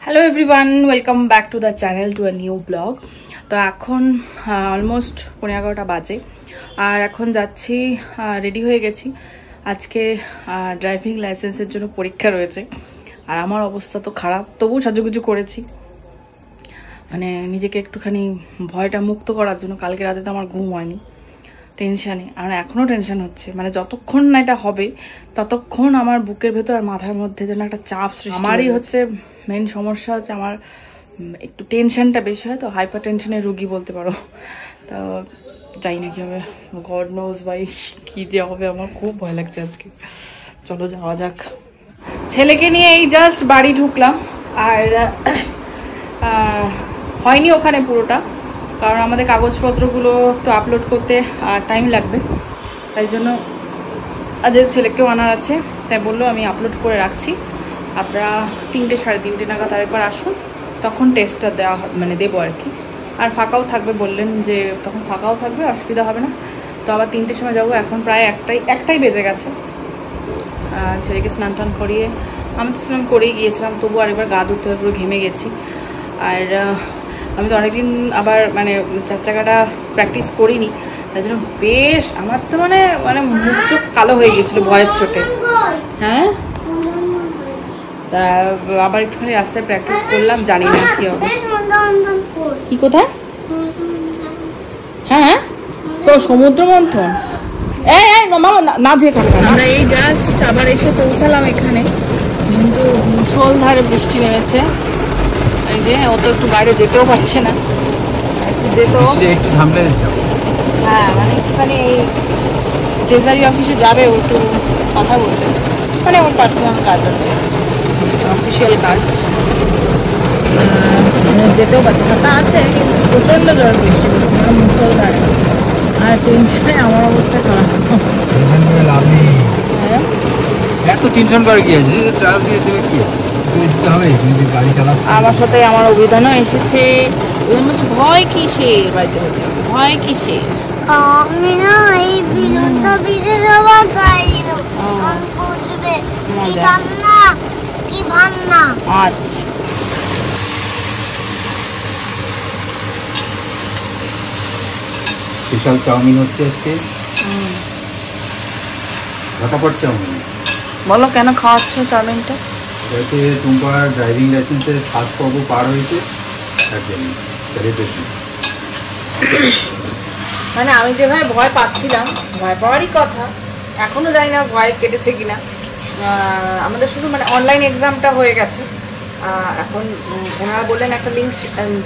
Hello everyone welcome back to the channel to a new blog. तो এখন almost 11:15 বাজে আর এখন যাচ্ছি রেডি হয়ে গেছি। আজকে ড্রাইভিং লাইসেন্সের জন্য পরীক্ষা রয়েছে আর আমার অবস্থা তো খারাপ, তবু সাজুগুজু করেছি মানে নিজেকে একটুখানি ভয়টা মুক্ত করার জন্য। কালকে রাতে তো আমার ঘুম হয়নি টেনশানে, আর এখনো টেনশন হচ্ছে। মানে যতক্ষণ না এটা হবে ততক্ষণ আমার বুকের ভেতর আর মাথার মধ্যে যেন একটা চাপ সৃষ্টি। আমারই হচ্ছে মেন সমস্যা হচ্ছে আমার একটু টেনশনটা বেশি হয়, তো হাইপার টেনশনের রুগী বলতে পারো। তো জানি না কি হবে, গড নোজ ভাই কি যে হবে। আমার খুব ভয় লাগছে আজকে। চলো যাওয়া যাক। ছেলেকে নিয়ে এই জাস্ট বাড়ি ঢুকলাম আর হয়নি ওখানে পুরোটা, কারণ আমাদের কাগজপত্রগুলো তো আপলোড করতে টাইম লাগবে। তাই জন্য আজ ছেলেকেও আনার আছে, তাই বললো আমি আপলোড করে রাখছি, আপনারা 3টে সাড়ে 3টে নাগাদ আরেকবার আসুন, তখন টেস্টটা দেওয়া মানে দেবো আর কি। আর ফাঁকাও থাকবে বললেন, যে তখন ফাঁকাও থাকবে, অসুবিধা হবে না। তো আবার 3টের সময় যাবো। এখন প্রায় একটাই বেজে গেছে। ছেলেকে স্নান টান করিয়ে আমি তো স্নান করেই গিয়েছিলাম, তবু আরেকবার গা ধুতে পুরো ঘেমে গেছি। আর আমি তো অনেকদিন আবার মানে 4 চাকাটা প্র্যাকটিস করিনি, তাই জন্য বেশ আমার তো মানে মুখ চোখ কালো হয়ে গেছিলো ভয়ের চোটে। হ্যাঁ, তা আবার একটুখানি রাস্তায় প্র্যাকটিস করলাম, জানি না কি হবে। কি কোথায়? হ্যাঁ তো সমুদ্র মন্থন। না ধুয়ে খাবো। আমরা এই জাস্ট আবার এসে পৌঁছালাম এখানে, কিন্তু মুষলধারে বৃষ্টি নেমেছে। এই যে ও তো একটু বাইরে যেতেও পারছে না, যেতেও হ্যাঁ মানে একটুখানি এই ট্রেজারি অফিসে যাবে ও একটু কথা বলতে, মানে ওর পার্সোনাল কাজ আছে, অফিসিয়াল কাজ। যেতেও পারছে না, তা আছে কিন্তু প্রচণ্ড জ্বর বৃষ্টি হচ্ছে, মানে মুষলধারে। আর টেনশনে আমার অবস্থা খারাপ। এত টেনশন করে কি আছে? আমার সাথে আমার অভিধানও এসেছে। ভয় কিসের বাড়িতে হচ্ছে, ভয় কিসের? আমি না এই বিনোদন বিজে সবার গাড়ি গান করবে কি রান্না কি ভান্না। আচ্ছা স্পেশাল চাউমিন হচ্ছে আজকে। ঝটাপট চাউমিন। বলো কেন খাওয়াচ্ছ চাউমিনটা? যাতে তোমার ড্রাইভিং লাইসেন্সের ফার্স্ট পর্ব পার হয়েছে তার জন্য সেলিব্রেশন। মানে আমি যেভাবে ভয় পাচ্ছিলাম, ভয় পাওয়ারই কথা, এখনো জানি না ভয় কেটেছে কিনা। আমাদের শুধু মানে অনলাইন এক্সামটা হয়ে গেছে। এখন ওনারা বললেন একটা লিঙ্ক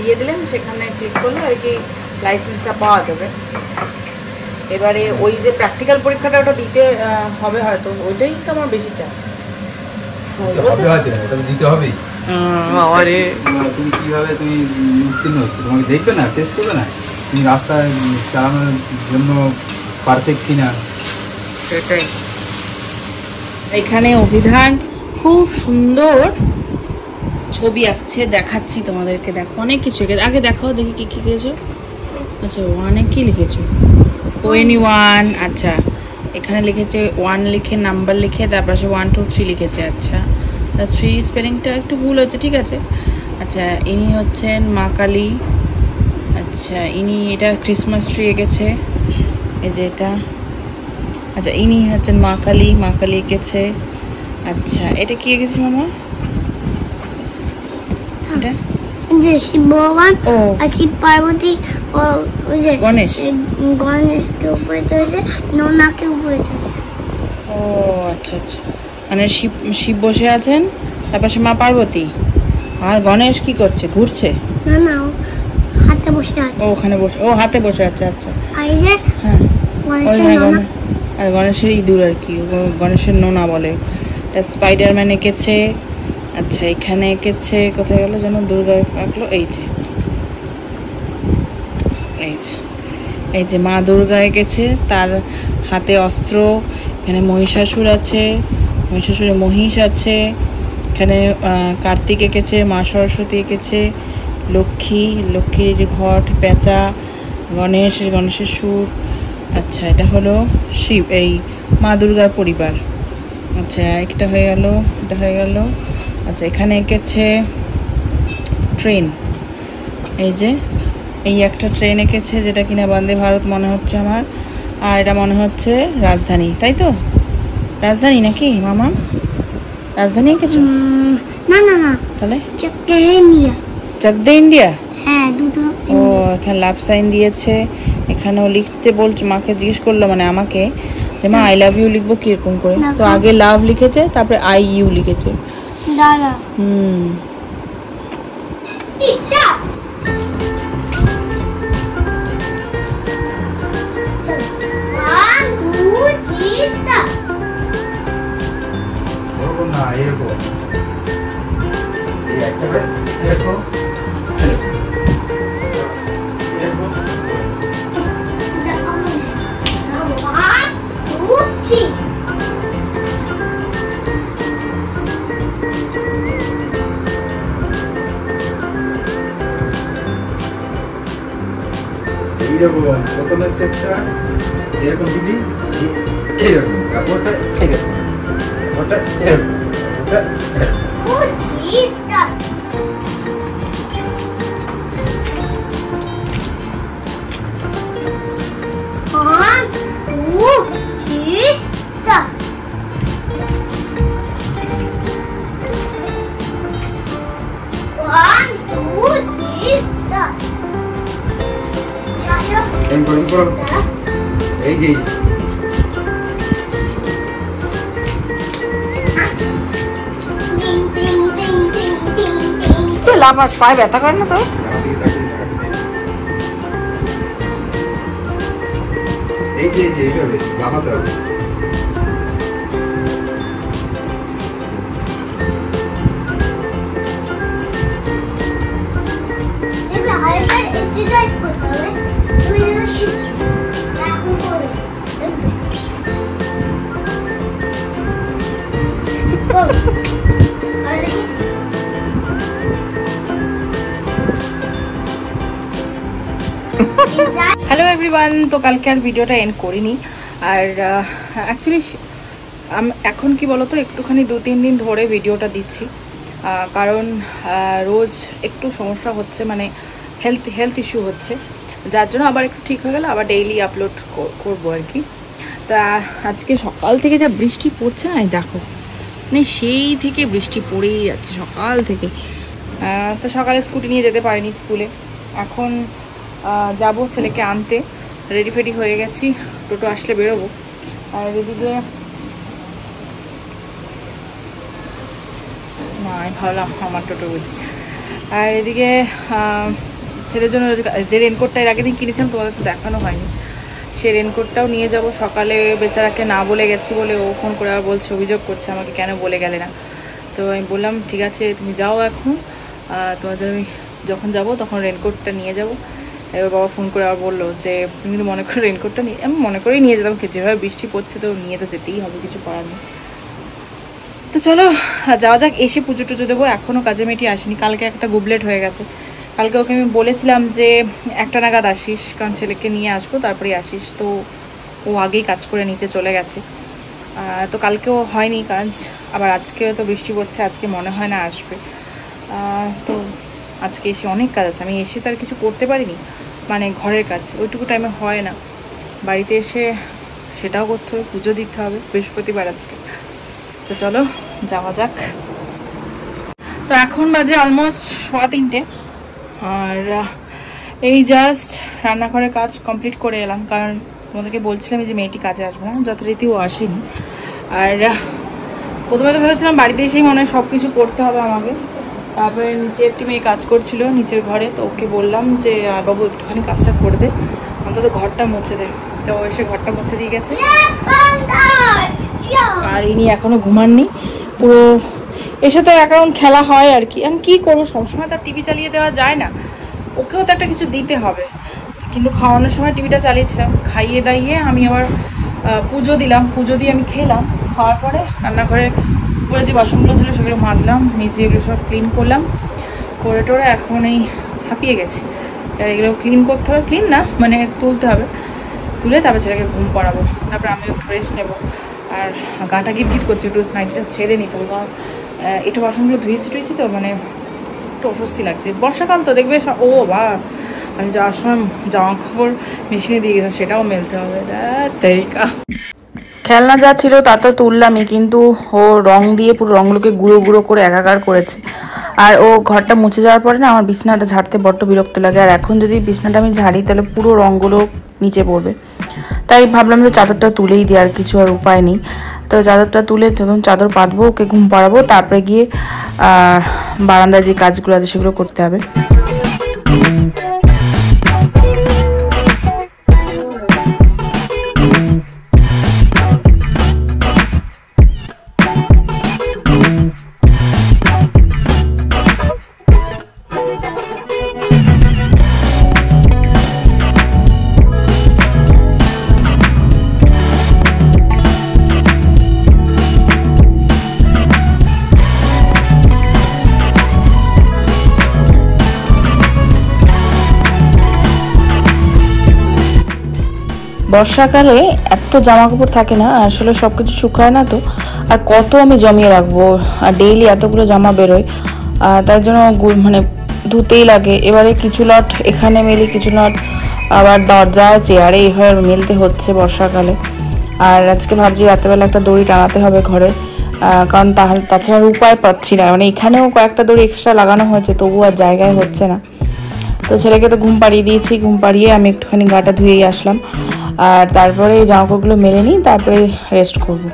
দিয়ে দিলেন, সেখানে ক্লিক করলে আর কি লাইসেন্সটা পাওয়া যাবে। এবারে ওই যে প্র্যাকটিক্যাল পরীক্ষাটা ওটা দিতে হবে হয়তো, ওইটাই তো আমার বেশি চাই। দিতে হবে। তুমি কিভাবে তুমি উত্তীর্ণ হচ্ছে তোমাকে দেখবে না, টেস্ট করবে না তুমি রাস্তায় চালানোর জন্য পারফেক্ট কিনা, সেটাই। এখানে অভিধান খুব সুন্দর ছবি আঁকছে, দেখাচ্ছি তোমাদেরকে। দেখো অনেক কিছু আগে দেখাও দেখি কি কি লিখেছো। আচ্ছা 1-এ কি লিখেছো? ONE1। আচ্ছা এখানে লিখেছে 1 লিখে নাম্বার লিখে তারপর 1 2 3 লিখেছে। আচ্ছা 3 স্পেলিংটা একটু ভুল হচ্ছে, ঠিক আছে। আচ্ছা ইনি হচ্ছেন মা কালী। আচ্ছা ইনি এটা ক্রিসমাস ট্রি এঁকেছে, এই যে এটা। আচ্ছা ইনি হচ্ছেন মা কালী এঁকেছে। আচ্ছা এটা কি এঁকেছে মামা? এটা যে শিব ভগবান আর শিব পার্বতী ও ওই যে গণেশকে উপরে হয়েছে, নোনাকে উপরে হয়েছে। ও আচ্ছা আচ্ছা, মানে শিব বসে আছেন, তারপর মা পার্বতী, আর গণেশ কি করছে? ঘুরছে? না না, হাতে বসে আছে। ওখানে বসে, ও হাতে বসে আছে। আচ্ছা আর এই যে হ্যাঁ, আর গণেশের ইঁদুর আর কি, গণেশের নোনা বলে। এটা স্পাইডারম্যান এঁকেছে। আচ্ছা এখানে এঁকেছে, কোথায় গেল যেন, দুর্গা আঁকলো। এই যে মা দুর্গা এঁকেছে, তার হাতে অস্ত্র। এখানে মহিষাসুর আছে, মহিষাসুরের মহিষ আছে। এখানে কার্তিক এঁকেছে, মা সরস্বতী এঁকেছে, লক্ষ্মীর যে ঘট, পেঁচা, গণেশের সুর। আচ্ছা এটা হলো শিব, এই মা দুর্গার পরিবার। আচ্ছা এটা হয়ে গেল। আচ্ছা এখানে এঁকেছে ট্রেন, এই যে এই একটা ট্রেন এঁকেছে যেটা কিনা বন্দে ভারত মনে হচ্ছে আমার, আর এটা মনে হচ্ছে রাজধানী, তাই তো? রাজধানী নাকি মামা? রাজধানী এঁকেছো? না না না, তাহলে চকদে ইন্ডিয়া। চকদে ইন্ডিয়া? হ্যাঁ, দুটো। ও, এখানে লাভ সাইন দিয়েছে, এখানেও লিখতে বলছে, মাকে জিজ্ঞেস করলো মানে আমাকে যে মা আই লাভ ইউ লিখবো কিরকম করে, তো আগে লাভ লিখেছে তারপরে আই ইউ লিখেছে। দাদা না এরকম এই একটা এরকম এইরকম প্রথমে স্টেপটা এরকম দিবি, এইরকম, তারপরটা এরকম, ওটা এরকম, ওটা এই যে লাফাস, পায়ে ব্যথা করে না তো? এই যে এইভাবে লাফাতে হবে। হ্যালো এভরিওয়ান, তো কালকে আর ভিডিওটা এন্ড করিনি। আর অ্যাকচুয়ালি এখন কি বলতো, একটুখানি 2-3 দিন ধরে ভিডিওটা দিচ্ছি, কারণ রোজ একটু সমস্যা হচ্ছে, মানে হেলথ ইস্যু হচ্ছে, যার জন্য আবার একটু ঠিক হয়ে গেলে আবার ডেইলি আপলোড করবো আর কি। তা আজকে সকাল থেকে যা বৃষ্টি পড়ছে না, দেখো মানে সেই থেকে বৃষ্টি পড়েই যাচ্ছে সকাল থেকে। তো সকালে স্কুটি নিয়ে যেতে পারিনি স্কুলে, এখন যাব ছেলেকে আনতে, রেডি ফেডি হয়ে গেছি, টোটো আসলে বেরোবো। আর এদিকে না, আমি ভাবলাম আমার টোটো বুঝি। আর এদিকে ছেলের জন্য যে রেনকোটটা এর আগের দিন কিনেছিলাম, তোমাদের তো দেখানো হয়নি, সেই রেনকোটটাও নিয়ে যাব। সকালে বেচারাকে না বলে গেছি বলে ও ফোন করে আবার বলছে, অভিযোগ করছে আমাকে, কেন বলে গেলে না। তো আমি বললাম ঠিক আছে তুমি যাও এখন, তোমাদের আমি যখন যাব তখন রেনকোটটা নিয়ে যাব। এবার বাবা ফোন করে আবার বললো যে তুমি কিন্তু মনে করে রেনকোটটা নিয়ে, আমি মনে করেই নিয়ে যেতাম, যেভাবে বৃষ্টি পড়ছে তো নিয়ে তো যেতেই হবে, কিছু করার নেই। তো চলো যাওয়া যাক। এসে পুজো টুজো দেবো, এখনও কাজে মেয়েটি আসেনি, কালকে একটা গুবলেট হয়ে গেছে। কালকে ওকে আমি বলেছিলাম যে 1টা নাগাদ আসিস, কারণ ছেলেকে নিয়ে আসবো তারপরে আসিস, তো ও আগেই কাজ করে নিচে চলে গেছে। তো কালকেও হয়নি কাজ, আবার আজকেও তো বৃষ্টি পড়ছে, আজকে মনে হয় না আসবে। তো আজকে এসে অনেক কাজ আছে, আমি এসে তার কিছু করতে পারিনি, মানে ঘরের কাজ ওইটুকু টাইমে হয় না, বাড়িতে এসে সেটাও করতে হবে, পুজো দিতে হবে, বৃহস্পতিবার আজকে। তো চলো যাওয়া যাক। তো এখন বাজে অলমোস্ট 3:15, আর এই জাস্ট রান্নাঘরের কাজ কমপ্লিট করে এলাম, কারণ তোমাদেরকে বলছিলাম যে মেয়েটি কাজে আসবে না, যথারীতি ও আসেনি। আর প্রথমে তো ভেবেছিলাম বাড়িতে এসেই মনে হয় সব কিছু করতে হবে আমাকে, তারপরে নিচে একটি মেয়ে কাজ করছিল নিচের ঘরে, তো ওকে বললাম যে বাবু একটুখানি কাজটা করে দে, অন্তত ঘরটা মুছে দে। তো এসে ঘরটা মুছে দিয়ে গেছে, আর ইনি এখনো ঘুমাননি পুরো। এসে তো এক রাউন্ড খেলা হয় আর কি, আমি কী করবো, সবসময় তার টিভি চালিয়ে দেওয়া যায় না, ওকেও তো একটা কিছু দিতে হবে। কিন্তু খাওয়ানোর সময় টিভিটা চালিয়েছিলাম, খাইয়ে দাইয়ে আমি আবার পুজো দিলাম, পুজো দিয়ে আমি খেলাম, খাওয়ার পরে রান্নাঘরে উপরে যে বাসনগুলো ছিল সেগুলো মাজলাম, মেজে এগুলো সব ক্লিন করলাম, করে টোরে এখন এই হাঁপিয়ে গেছি। আর এগুলো ক্লিন করতে হবে, ক্লিন না মানে তুলতে হবে, তুলে তারপর ছেলেকে ঘুম পাড়াবো, তারপরে আমি একটু রেস্ট নেবো। আর গাটা গিট গিট করছে, একটু নাইটটা ছেড়ে নিতে হবে, কারণ এটা বাসনগুলো ধুয়েছি টুয়েছি তো, মানে একটু অস্বস্তি লাগছে। বর্ষাকাল তো দেখবে ও বা আমি যাওয়ার সময় জামা কাপড় মেশিনে দিয়ে গেছিলাম, সেটাও মেলতে হবে। খেলনা যা ছিল তা তো তুললামই, কিন্তু ও রং দিয়ে পুরো রঙগুলোকে গুঁড়ো গুঁড়ো করে একাকার করেছে। আর ও ঘরটা মুছে যাওয়ার পরে না আমার বিছানাটা ঝাড়তে বড্ড বিরক্ত লাগে। আর এখন যদি বিছানাটা আমি ঝাড়ি তাহলে পুরো রঙগুলো নিচে পড়বে। তাই ভাবলাম যে চাদরটা তুলেই দিই, আর কিছু আর উপায় নেই। তো চাদরটা তুলে যখন চাদর পাতবো, ওকে ঘুম পাড়াবো, তারপরে গিয়ে বারান্দায় যে কাজগুলো আছে সেগুলো করতে হবে। বর্ষাকালে এত জামা কাপড় থাকে না, আসলে সব কিছু শুকায় না তো, আর কত আমি জমিয়ে রাখবো, আর ডেইলি এতগুলো জামা বেরোয়, তার জন্য মানে ধুতেই লাগে। এবারে কিছু লট এখানে মেলি, কিছু লট আবার দরজা চেয়ারে এইভাবে মেলতে হচ্ছে বর্ষাকালে। আর আজকে ভাবছি রাতেবেলা একটা দড়ি টানাতে হবে ঘরে, কারণ তাছাড়া উপায় পাচ্ছি না। মানে এখানেও কয়েকটা দড়ি এক্সট্রা লাগানো হয়েছে, তবু আর জায়গায় হচ্ছে না। তো ছেলেকে তো ঘুম পাড়িয়ে দিয়েছি, ঘুম পাড়িয়ে আমি একটুখানি গাটা ধুয়েই আসলাম, আর তারপরে জামা কাপড়গুলো মেলে নিই, তারপরে রেস্ট করব।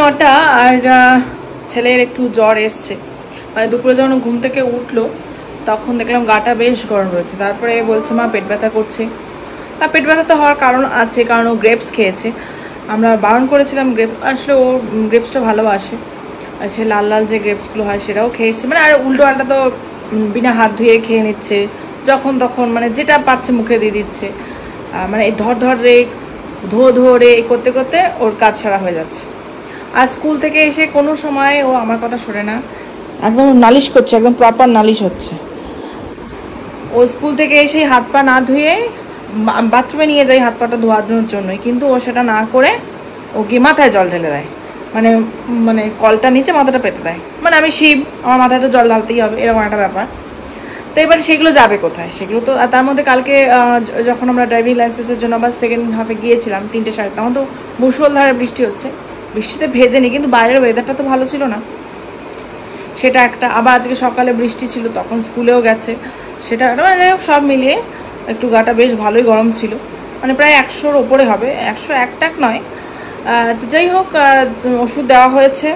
নটা, আর ছেলের একটু জ্বর এসছে। মানে দুপুরে যখন ঘুম থেকে উঠলো তখন দেখলাম গাটা বেশ গরম রয়েছে। তারপরে বলছে মা পেট ব্যথা করছে। আর পেট ব্যথা তো হওয়ার কারণ আছে, কারণ ও গ্রেপস খেয়েছে। আমরা বারণ করেছিলাম গ্রেপ, আসলে ও গ্রেপসটা ভালোবাসে, আর সে লাল লাল যে গ্রেপসগুলো হয় সেটাও খেয়েছে। মানে আর উল্টো আলটা তো বিনা হাত ধুয়ে খেয়ে নিচ্ছে, যখন তখন মানে যেটা পারছে মুখে দিয়ে দিচ্ছে। মানে এই ধরে ধরে করতে করতে ওর কাজ সারা হয়ে যাচ্ছে। আর স্কুল থেকে এসে কোনো সময় ও আমার কথা শোনে না, একদম নালিশ করছে, একদম প্রপার নালিশ হচ্ছে। ও স্কুল থেকে এসে হাত পা না ধুয়ে বাথরুমে নিয়ে যায় হাত পাটা ধোয়ানোর জন্যই, কিন্তু ও সেটা না করে ও গিয়ে মাথায় জল ঢেলে দেয়। মানে কলটা নিচে মাথাটা পেতে দেয়, মানে আমি শিব, আমার মাথায় তো জল ঢালতেই হবে, এরকম একটা ব্যাপার। তো এবার সেগুলো যাবে কোথায়? সেগুলো তো তার মধ্যে কালকে যখন আমরা ড্রাইভিং লাইসেন্সের জন্য আবার সেকেন্ড হাফে গিয়েছিলাম 3টে সাড়ে, তখন তো মুষলধারে বৃষ্টি হচ্ছে। বৃষ্টিতে ভেজেনি, কিন্তু বাইরের ওয়েদারটা তো ভালো ছিল না, সেটা একটা। আবার আজকে সকালে বৃষ্টি ছিল, তখন স্কুলেও গেছে, সেটা মানে সব মিলিয়ে একটু গাটা বেশ ভালোই গরম ছিল। মানে প্রায় 100-র ওপরে হবে, 101 টাক নয়। তো যাই হোক, ওষুধ দেওয়া হয়েছে,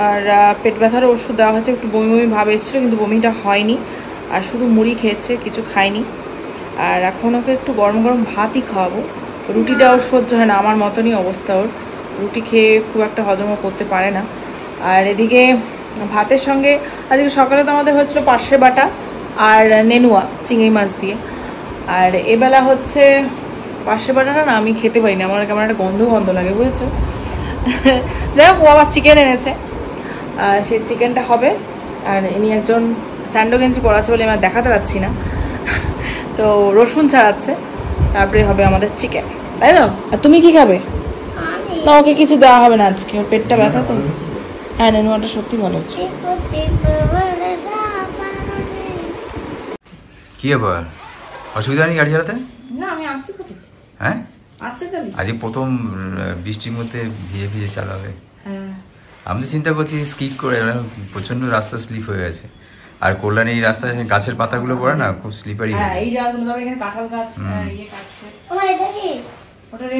আর পেট ব্যথারও ওষুধ দেওয়া হয়েছে। একটু বমি বমি ভাব এসেছিলো, কিন্তু বমিটা হয়নি, আর শুধু মুড়ি খেয়েছে, কিছু খায়নি। আর এখন ওকে একটু গরম গরম ভাতই খাওয়াবো। রুটিটা ওর সহ্য হয় না, আমার মতনই অবস্থা ওর, রুটি খেয়ে খুব একটা হজমও করতে পারে না। আর এদিকে ভাতের সঙ্গে আজকে সকালে তো আমাদের হয়েছিল পার্শে বাটা আর নেনুয়া চিংড়ি মাছ দিয়ে। আর এবেলা হচ্ছে পার্শে বাটাটা না আমি খেতে পারি না, আমার কেমন একটা গন্ধ গন্ধ লাগে, বুঝেছো। যাই হোক, ও আবার চিকেন এনেছে, সেই চিকেনটা হবে। আর ইনি একজন স্যান্ডো গেঞ্জি পরাচ্ছে বলে আমি দেখাতে পারছি না, তো রসুন ছাড়াচ্ছে, তারপরে হবে আমাদের চিকেন, তাই তো? আর তুমি কি খাবে? না, ওকে কিছু দেওয়া হবে না আজকে, ওর পেটটা ব্যথা তো। হ্যাঁ, নেনুয়াটা সত্যি ভালো হচ্ছে। কি ব্যাপার, অসুবিধা নেই গাড়ি চালাতে? না, আমি আসতে চলেছি। হ্যাঁ, আসতে চলি। আজকে প্রথম বৃষ্টির মধ্যে ভিজে ভিজে চালাবে। হ্যাঁ, আমি তো চিন্তা করছি স্কিড করে, প্রচন্ড রাস্তা স্লিপ হয়ে গেছে। আর কল্যাণী এই রাস্তায় গাছের পাতাগুলো পড়ে না, খুব স্লিপারি। হ্যাঁ, এই যে এখানে কাঁঠাল গাছ ইয়ে কাটছে।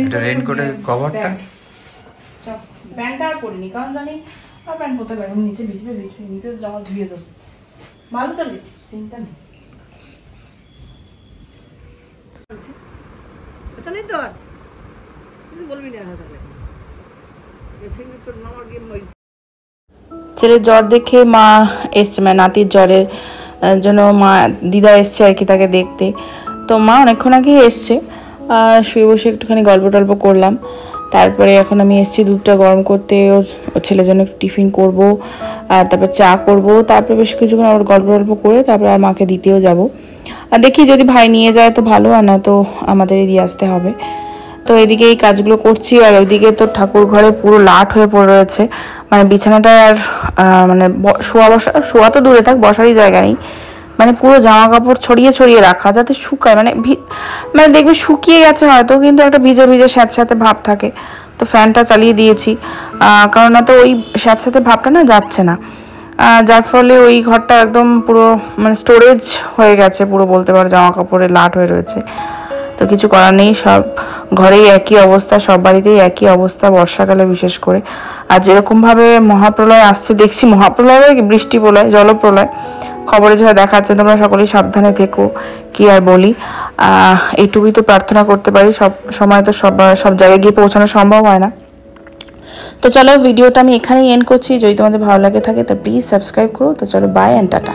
এটা রেইনকোটের কভারটা। প্যান্টটা আর পরিনি, কারণ জানি আর প্যান্ট পরতে পারি নিচে ভিজবে নিচে জল ধুয়ে দেবো। ভালো চালিয়েছি, চিন্তা নেই। তাহলে তো আর বলবি না তাহলে। ছেলের জ্বর দেখে মা এসছে, মানে নাতির জ্বরের জন্য মা দিদা এসছে আর কি তাকে দেখতে। তো মা অনেকক্ষণ আগেই এসছে, শুয়ে বসে একটুখানি গল্প টল্প করলাম। তারপরে এখন আমি এসেছি দুধটা গরম করতে, ওর ছেলের জন্য একটু টিফিন করব, আর তারপর চা করব, তারপরে বেশ কিছুক্ষণ ওর গল্প টল্প করে তারপরে আর মাকে দিতেও যাব। আর দেখি যদি ভাই নিয়ে যায় তো ভালো, আর না তো আমাদেরই দিয়ে আসতে হবে। তো এদিকে এই কাজগুলো করছি, আর ওইদিকে তো ঠাকুর ঘরে পুরো লাট হয়ে পড়ে রয়েছে, মানে বিছানাটা আর মানে শোয়া তো দূরে থাক, বসারই জায়গা নেই, মানে পুরো জামা কাপড় ছড়িয়ে ছড়িয়ে রাখা যাতে শুকায়, মানে দেখবে শুকিয়ে গেছে হয়তো, কিন্তু একটা ভিজে ভিজে স্যাঁতস্যাঁতে ভাব থাকে। তো ফ্যানটা চালিয়ে দিয়েছি, কারণ না তো ওই স্যাঁতস্যাঁতে ভাবটা না যাচ্ছে না, যার ফলে ওই ঘরটা একদম পুরো মানে স্টোরেজ হয়ে গেছে পুরো, বলতে পারো জামা কাপড়ে লাট হয়ে রয়েছে। তো কিছু করার নেই, সব ঘরেই একই অবস্থা, সব বাড়িতেই একই অবস্থা, বর্ষাকালে বিশেষ করে। আর যেরকমভাবে মহাপ্রলয় আসছে দেখছি, মহাপ্রলয় বৃষ্টি প্রলয় জলপ্রলয় খবরে যা দেখাচ্ছে, তোমরা সকলেই সাবধানে থেকো, কি আর বলি। এইটুকুই তো প্রার্থনা করতে পারি, সব সময় তো সব জায়গায় গিয়ে পৌঁছানো সম্ভব হয় না। তো চলো ভিডিওটা আমি এখানেই এন্ড করছি, যদি তোমাদের ভালো লাগে থাকে তো প্লিজ সাবস্ক্রাইব করো। তো চলো বাই অ্যান্ড টাটা।